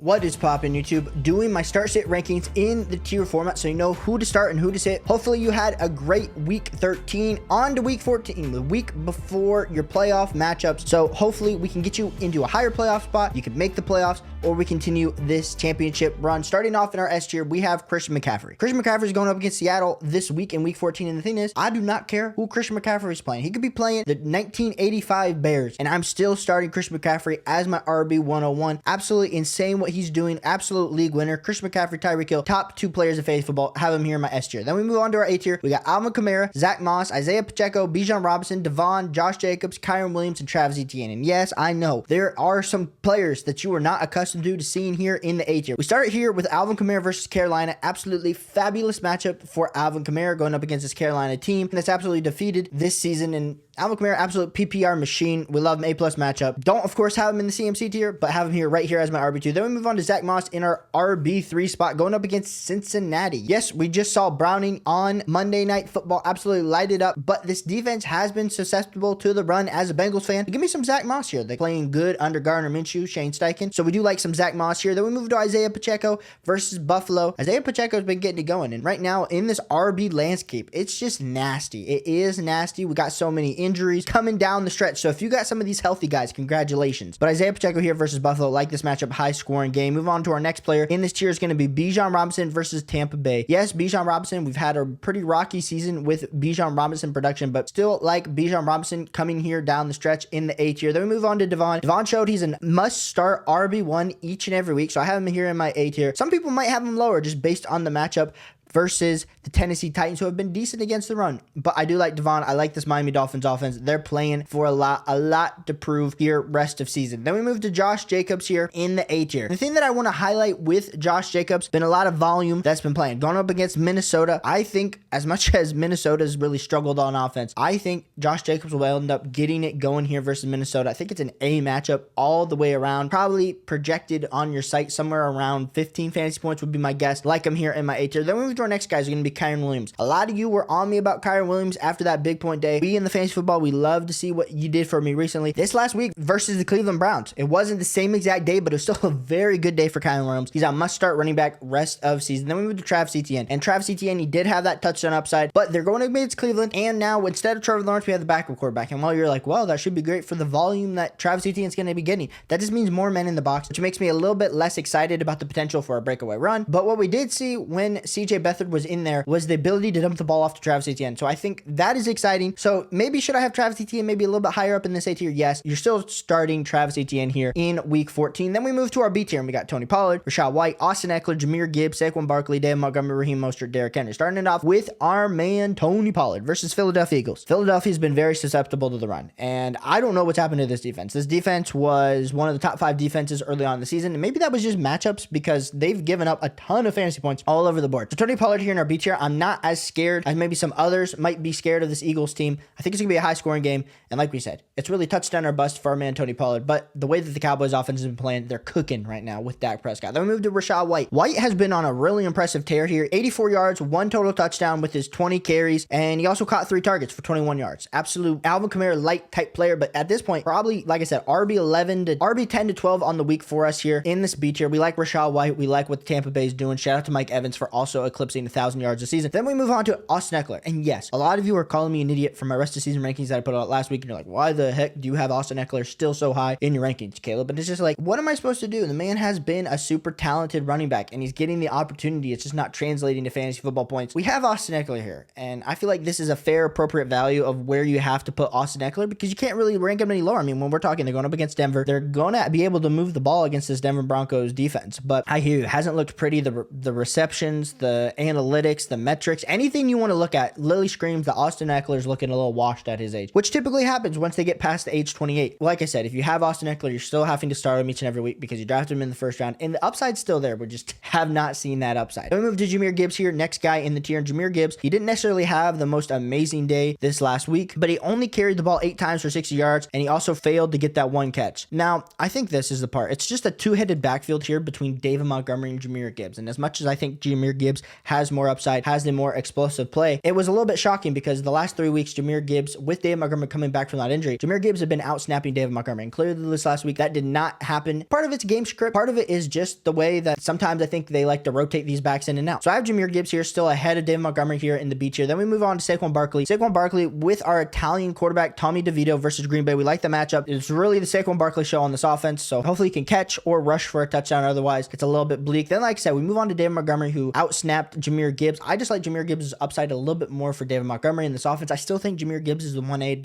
What is poppin' YouTube? Doing my start sit rankings in the tier format so you know who to start and who to sit. Hopefully you had a great week 13 on to week 14, the week before your playoff matchups. So hopefully we can get you into a higher playoff spot. You can make the playoffs or we continue this championship run. Starting off in our S tier, we have Christian McCaffrey. Christian McCaffrey is going up against Seattle this week in week 14. And the thing is, I do not care who Christian McCaffrey is playing. He could be playing the 1985 Bears and I'm still starting Christian McCaffrey as my RB 101. Absolutely insane what he's doing. Absolute league winner. Christian McCaffrey, Tyreek Hill, top two players of fantasy football. Have him here in my S tier. Then we move on to our A tier. We got Alvin Kamara, Zach Moss, Isaiah Pacheco, Bijan Robinson, Devon, Josh Jacobs, Kyron Williams, and Travis Etienne. And yes, I know there are some players that you are not accustomed to seeing here in the A tier. We start here with Alvin Kamara versus Carolina. Absolutely fabulous matchup for Alvin Kamara going up against this Carolina team that's absolutely defeated this season. And Alvin Kamara, absolute PPR machine. We love him, A+ matchup. Don't, of course, have him in the CMC tier, but have him here right here as my RB2. Then we move on to Zach Moss in our RB3 spot, going up against Cincinnati. Yes, we just saw Browning on Monday Night Football absolutely light it up, but this defense has been susceptible to the run as a Bengals fan. Give me some Zach Moss here. They're playing good under Gardner Minshew, Shane Steichen. So we do like some Zach Moss here. Then we move to Isaiah Pacheco versus Buffalo. Isaiah Pacheco's been getting it going, and right now in this RB landscape, it's just nasty. It is nasty. We got so many injuries coming down the stretch. So if you got some of these healthy guys, congratulations. But Isaiah Pacheco here versus Buffalo, like this matchup, high scoring game. Move on to our next player in this tier is going to be Bijan Robinson versus Tampa Bay. Yes, Bijan Robinson, we've had a pretty rocky season with Bijan Robinson production, but still like Bijan Robinson coming here down the stretch in the A tier. Then we move on to Devon. Devon showed he's a must start RB1 each and every week. So I have him here in my A tier. Some people might have him lower just based on the matchup versus the Tennessee Titans, who have been decent against the run. But I do like Devon. I like this Miami Dolphins offense. They're playing for a lot to prove here rest of season. Then we move to Josh Jacobs here in the A tier. The thing that I want to highlight with Josh Jacobs, been a lot of volume that's been playing. Going up against Minnesota, I think as much as Minnesota's really struggled on offense, I think Josh Jacobs will end up getting it going here versus Minnesota. I think it's an A matchup all the way around. Probably projected on your site somewhere around 15 fantasy points would be my guess. Like him here in my A tier. Then we move to our next guys are going to be Kyron Williams. A lot of you were on me about Kyron Williams after that big point day. We in the fantasy football, we love to see what you did for me recently. This last week versus the Cleveland Browns. It wasn't the same exact day, but it was still a very good day for Kyron Williams. He's a must-start running back rest of season. Then we move to Travis Etienne. And Travis Etienne, he did have that touchdown upside, but they're going against Cleveland. And now instead of Trevor Lawrence, we have the backup quarterback. And while you're like, well, that should be great for the volume that Travis Etienne's going to be getting, that just means more men in the box, which makes me a little bit less excited about the potential for a breakaway run. But what we did see when CJ Beathard was in there was the ability to dump the ball off to Travis Etienne. So I think that is exciting. So maybe should I have Travis Etienne maybe a little bit higher up in this A tier? Yes, you're still starting Travis Etienne here in week 14. Then we move to our B tier and we got Tony Pollard, Rachaad White, Austin Eckler, Jahmyr Gibbs, Saquon Barkley, David Montgomery, Raheem Mostert, Derrick Henry. Starting it off with our man Tony Pollard versus Philadelphia Eagles. Philadelphia's been very susceptible to the run, and I don't know what's happened to this defense. This defense was one of the top 5 defenses early on in the season, and maybe that was just matchups because they've given up a ton of fantasy points all over the board. So Tony Pollard here in our B tier, I'm not as scared as maybe some others might be scared of this Eagles team. I think it's going to be a high scoring game. And like we said, it's really touchdown or bust for our man Tony Pollard. But the way that the Cowboys offense has been playing, they're cooking right now with Dak Prescott. Then we move to Rachaad White. White has been on a really impressive tear here. 84 yards, 1 total touchdown with his 20 carries. And he also caught 3 targets for 21 yards. Absolute Alvin Kamara light type player. But at this point, probably, like I said, RB 10 to 12 on the week for us here in this B tier. We like Rachaad White. We like what Tampa Bay is doing. Shout out to Mike Evans for also eclipsing 1,000 yards this season. Then we move on to Austin Eckler. And yes, a lot of you are calling me an idiot for my rest of season rankings that I put out last week. And you're like, why the heck do you have Austin Eckler still so high in your rankings, Caleb? And it's just like, what am I supposed to do? The man has been a super talented running back and he's getting the opportunity. It's just not translating to fantasy football points. We have Austin Eckler here. And I feel like this is a fair, appropriate value of where you have to put Austin Eckler because you can't really rank him any lower. I mean, when we're talking, they're going up against Denver. They're going to be able to move the ball against this Denver Broncos defense. But I hear it hasn't looked pretty. The receptions, the analytics, the metrics, anything you want to look at, Lily screams that Austin Eckler's looking a little washed at his age, which typically happens once they get past the age 28. Like I said, if you have Austin Eckler, you're still having to start him each and every week because you drafted him in the first round, and the upside's still there. We just have not seen that upside. Then we move to Jahmyr Gibbs here, next guy in the tier. And Jahmyr Gibbs, he didn't necessarily have the most amazing day this last week, but he only carried the ball 8 times for 60 yards, and he also failed to get that 1 catch. Now, I think this is the part. It's just a two-headed backfield here between David Montgomery and Jahmyr Gibbs, and as much as I think Jahmyr Gibbs has more upside, has the more explosive play. It was a little bit shocking because the last 3 weeks, Jahmyr Gibbs, with David Montgomery coming back from that injury, Jahmyr Gibbs had been out-snapping David Montgomery. And clearly this last week, that did not happen. Part of it's game script. Part of it is just the way that sometimes I think they like to rotate these backs in and out. So I have Jahmyr Gibbs here still ahead of David Montgomery here in the B tier. Then we move on to Saquon Barkley. Saquon Barkley with our Italian quarterback, Tommy DeVito versus Green Bay. We like the matchup. It's really the Saquon Barkley show on this offense. So hopefully he can catch or rush for a touchdown. Otherwise, it's a little bit bleak. Then, like I said, we move on to David Montgomery, who out-snapped Jahmyr Gibbs. I just like Jahmyr Gibbs' upside a little bit more for David Montgomery in this offense. I still think Jahmyr Gibbs is the 1A,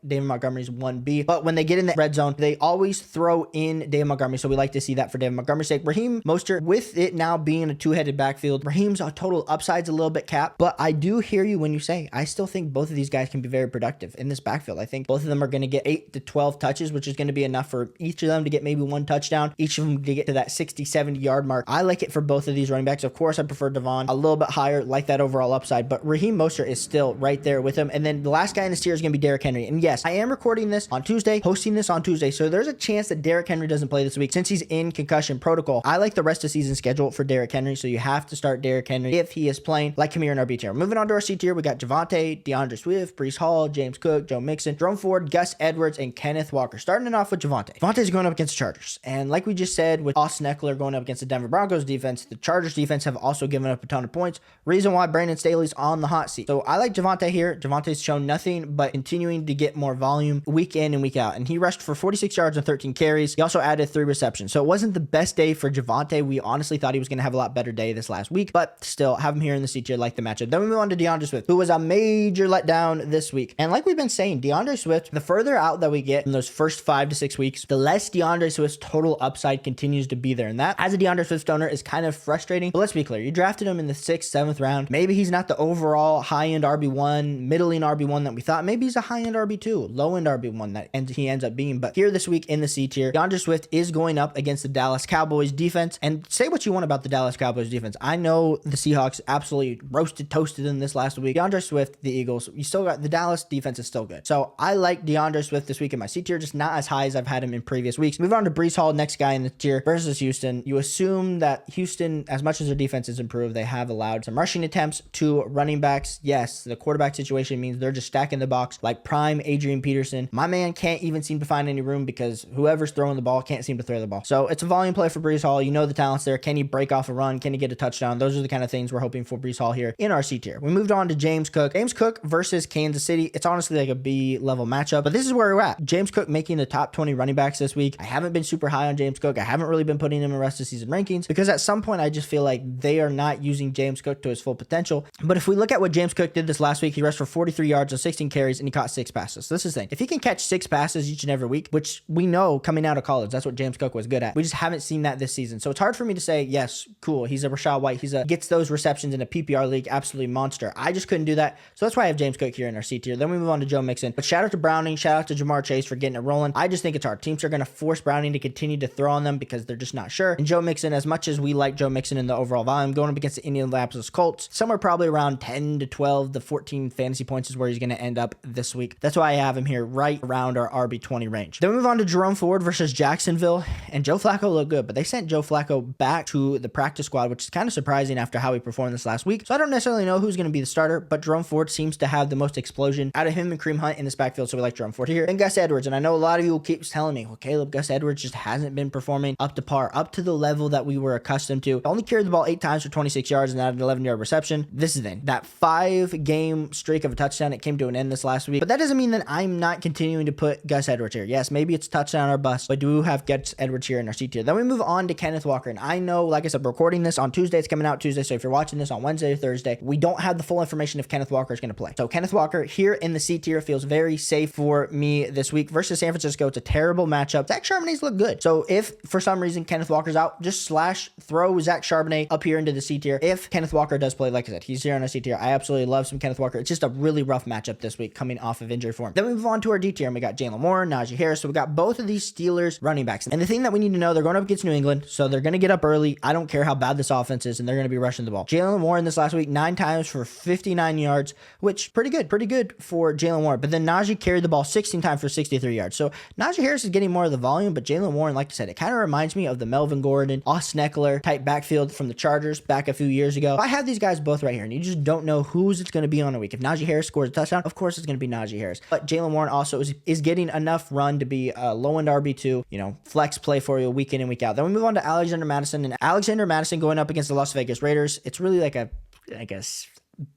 David Montgomery's 1B. But when they get in the red zone, they always throw in David Montgomery. So we like to see that for David Montgomery's sake. Raheem Mostert, with it now being a two-headed backfield, Raheem's total upside's a little bit capped. But I do hear you when you say, I still think both of these guys can be very productive in this backfield. I think both of them are going to get 8 to 12 touches, which is going to be enough for each of them to get maybe one touchdown, each of them to get to that 60, 70 yard mark. I like it for both of these running backs. Of course, I prefer Devon a little bit higher, like that overall upside, but Raheem Mostert is still right there with him. And then the last guy in this tier is going to be Derrick Henry. And yes, I am recording this on Tuesday, posting this on Tuesday. So there's a chance that Derrick Henry doesn't play this week since he's in concussion protocol. I like the rest of season schedule for Derrick Henry. So you have to start Derrick Henry if he is playing. Like him here in our B tier. Moving on to our C tier, we got Javonte, DeAndre Swift, Breece Hall, James Cook, Joe Mixon, Jerome Ford, Gus Edwards, and Kenneth Walker. Starting it off with Javonte. Javonte's going up against the Chargers. And like we just said, with Austin Eckler going up against the Denver Broncos defense, the Chargers defense have also given up a ton of points. Reason why Brandon Staley's on the hot seat. So I like Javonte here. Javonte's shown nothing but continuing to get more volume week in and week out. And he rushed for 46 yards and 13 carries. He also added 3 receptions. So it wasn't the best day for Javonte. We honestly thought he was going to have a lot better day this last week, but still have him here in the C tier, like the matchup. Then we move on to DeAndre Swift, who was a major letdown this week. And like we've been saying, DeAndre Swift, the further out that we get in those first 5 to 6 weeks, the less DeAndre Swift's total upside continues to be there. And that, as a DeAndre Swift owner, is kind of frustrating. But let's be clear, you drafted him in the 6th, 7th round. Maybe he's not the overall high-end RB1, middling RB1 that we thought. Maybe he's a high-end RB2, low-end RB1 that he ends up being. But here this week in the C tier, DeAndre Swift is going up against the Dallas Cowboys defense. And say what you want about the Dallas Cowboys defense. I know the Seahawks absolutely toasted in this last week. DeAndre Swift, the Eagles, you still got the Dallas defense is still good. So I like DeAndre Swift this week in my C tier, just not as high as I've had him in previous weeks. Move on to Breece Hall, next guy in the tier versus Houston. You assume that Houston, as much as their defense is improved, they have allowed some rushing attempts to running backs. Yes, the quarterback situation means they're just stacking the box like prime Adrian Peterson. My man can't even seem to find any room because whoever's throwing the ball can't seem to throw the ball. So it's a volume play for Breece Hall. You know the talent's there. Can he break off a run? Can he get a touchdown? Those are the kind of things we're hoping for Breece Hall here in our C tier. We moved on to James Cook. James Cook versus Kansas City. It's honestly like a B level matchup, but this is where we're at. James Cook making the top 20 running backs this week. I haven't been super high on James Cook. I haven't really been putting him in rest of season rankings because at some point I just feel like they are not using James Cook to his full potential. But if we look at what James Cook did this last week, he rushed for 43 yards on 16 carries and he caught 6 passes. So this is the thing. If he can catch 6 passes each and every week, which we know coming out of college, that's what James Cook was good at. We just haven't seen that this season. So it's hard for me to say, yes, cool. He's a Rachaad White. Gets those receptions in a PPR league. Absolutely monster. I just couldn't do that. So that's why I have James Cook here in our C tier. Then we move on to Joe Mixon. But shout out to Browning. Shout out to Jamar Chase for getting it rolling. I just think it's hard. Teams are going to force Browning to continue to throw on them because they're just not sure. And Joe Mixon, as much as we like Joe Mixon in the overall volume, going up against the Indianapolis Colts, somewhere probably around 10 to 12 to 14 fantasy points is where he's going to end up this week. That's why I have him here right around our RB20 range. Then we move on to Jerome Ford versus Jacksonville. And Joe Flacco looked good, but they sent Joe Flacco back to the practice squad, which is kind of surprising after how he performed this last week. So I don't necessarily know who's going to be the starter, but Jerome Ford seems to have the most explosion out of him and Kareem Hunt in this backfield. So we like Jerome Ford here. And Gus Edwards. And I know a lot of you will keep telling me, well, Caleb, Gus Edwards just hasn't been performing up to par, up to the level that we were accustomed to. Only carried the ball 8 times for 26 yards and had an 11-yard reception. This is then that 5-game streak of a touchdown. It came to an end this last week. But that doesn't mean that I'm not continuing to put Gus Edwards here. Yes, maybe it's touchdown or bust, but do have Gus Edwards here in our C tier. Then we move on to Kenneth Walker. And I know, like I said, we're recording this on Tuesday. It's coming out Tuesday. So if you're watching this on Wednesday or Thursday, we don't have the full information if Kenneth Walker is going to play. So Kenneth Walker here in the C tier feels very safe for me this week versus San Francisco. It's a terrible matchup. Zach Charbonnet's look good. So if for some reason Kenneth Walker's out, just throw Zach Charbonnet up here into the C tier. If Kenneth Walker does play, like I said, he's here on a C tier. I absolutely love some Kenneth Walker. It's just a really rough matchup this week coming off of injury form. Then we move on to our D tier and we got Jalen Moore, Najee Harris. So we got both of these Steelers running backs. And the thing that we need to know, they're going up against New England. So they're going to get up early. I don't care how bad this offense is and they're going to be rushing the ball. Jalen Moore in this last week, 9 times for 59 yards, which pretty good for Jalen Moore. But then Najee carried the ball 16 times for 63 yards. So Najee Harris is getting more of the volume, but Jalen Warren, like I said, it kind of reminds me of the Melvin Gordon, Austin Eckler type backfield from the Chargers back a few years years ago. I have these guys both right here, and you just don't know who's it's going to be on a week. If Najee Harris scores a touchdown, of course it's going to be Najee Harris. But Jaylen Warren also is getting enough run to be a low-end RB2, you know, flex play for you week in and week out. Then we move on to Alexander Mattison, and Alexander Mattison going up against the Las Vegas Raiders. It's really like a, I guess,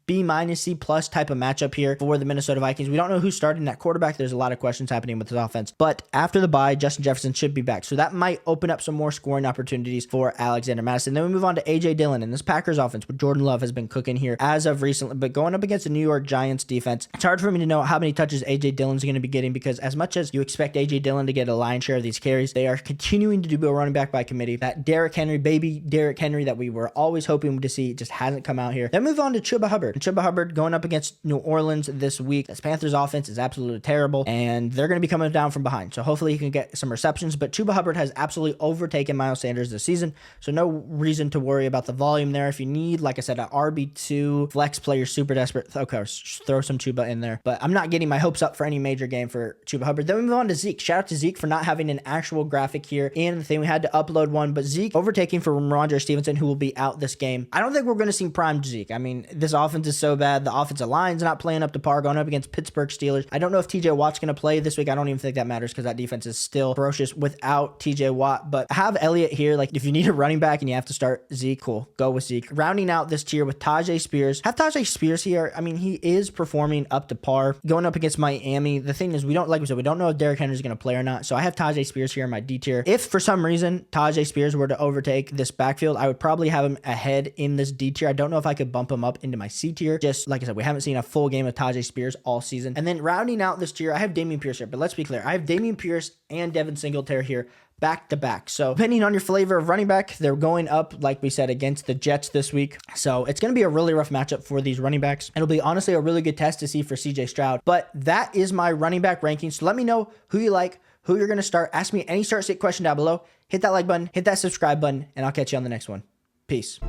B-, C+ type of matchup here for the Minnesota Vikings. We don't know who's starting at quarterback. There's a lot of questions happening with this offense. But after the bye, Justin Jefferson should be back. So that might open up some more scoring opportunities for Alexander Mattison. Then we move on to A.J. Dillon. And this Packers offense with Jordan Love has been cooking here as of recently. But going up against the New York Giants defense, it's hard for me to know how many touches A.J. Dillon's going to be getting, because as much as you expect A.J. Dillon to get a lion's share of these carries, they are continuing to do a running back by committee. That Derrick Henry, baby Derrick Henry that we were always hoping to see, just hasn't come out here. Then move on to Chuba Hubbard. And Chuba Hubbard going up against New Orleans this week. This Panthers offense is absolutely terrible, and they're going to be coming down from behind. So hopefully he can get some receptions, but Chuba Hubbard has absolutely overtaken Miles Sanders this season, so no reason to worry about the volume there. If you need, like I said, an RB2 flex player, super desperate, okay, throw some Chuba in there, but I'm not getting my hopes up for any major game for Chuba Hubbard. Then we move on to Zeke. Shout out to Zeke for not having an actual graphic here in the thing. We had to upload one, but Zeke overtaking for Ramondre Stevenson, who will be out this game. I don't think we're going to see prime Zeke. I mean, this offense is so bad. The offensive line's not playing up to par, going up against Pittsburgh Steelers. I don't know if TJ Watt's going to play this week. I don't even think that matters because that defense is still ferocious without TJ Watt. But have Elliott here. Like, if you need a running back and you have to start Zeke, cool, go with Zeke. Rounding out this tier with Tajay Spears. Have Tajay Spears here. I mean, he is performing up to par. Going up against Miami. The thing is, we don't, like we said, we don't know if Derrick Henry is going to play or not. So I have Tajay Spears here in my D tier. If for some reason Tajay Spears were to overtake this backfield, I would probably have him ahead in this D tier. I don't know if I could bump him up into my C tier. Just like I said, we haven't seen a full game of Tajay Spears all season. And then rounding out this tier, I have Dameon Pierce here, but let's be clear. I have Dameon Pierce and Devin Singletary here back to back. So depending on your flavor of running back, they're going up, like we said, against the Jets this week. So it's going to be a really rough matchup for these running backs. It'll be honestly a really good test to see for CJ Stroud. But that is my running back ranking. So let me know who you like, who you're going to start. Ask me any start sit question down below. Hit that like button, hit that subscribe button, and I'll catch you on the next one. Peace.